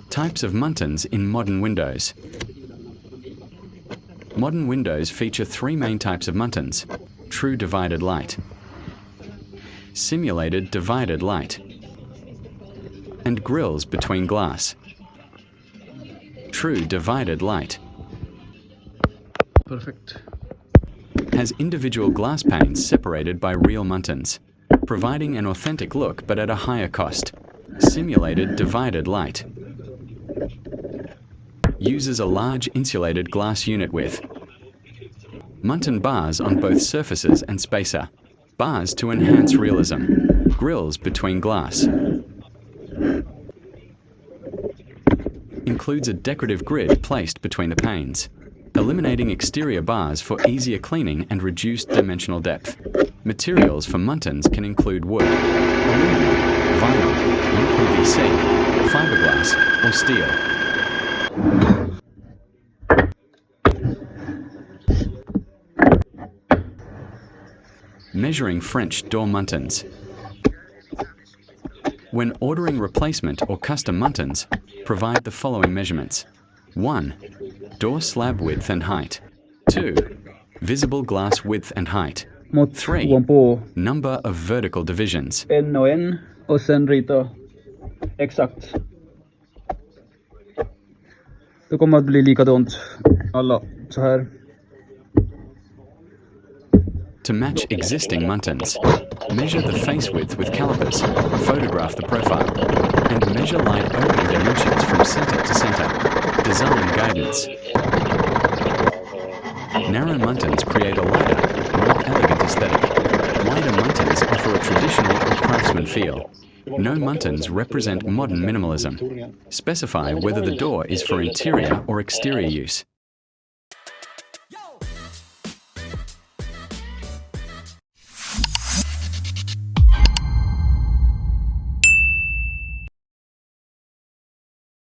Types of muntins in modern windows. Modern windows feature three main types of muntins: true divided light, simulated divided light, and grills between glass. True divided light Perfect. has individual glass panes separated by real muntins, providing an authentic look but at a higher cost. Simulated divided light uses a large insulated glass unit with muntin bars on both surfaces and spacer, bars to enhance realism, grills between glass. Includes a decorative grid placed between the panes, eliminating exterior bars for easier cleaning and reduced dimensional depth. Materials for muntins can include wood, aluminum, vinyl, UPVC, fiberglass, or steel. Measuring French door muntins. When ordering replacement or custom muntins, provide the following measurements. 1. Door slab width and height. 2. Visible glass width and height. 3. Number of vertical divisions. En och en. Och sen rita exakt. Det kommer att bli likadant alla så här. To match existing muntins, measure the face width with calipers, photograph the profile, and measure light opening dimensions from center to center. Design guidance. Narrow muntins create a lighter, more elegant aesthetic. Wider muntins offer a traditional or craftsman feel. No muntins represent modern minimalism. Specify whether the door is for interior or exterior use.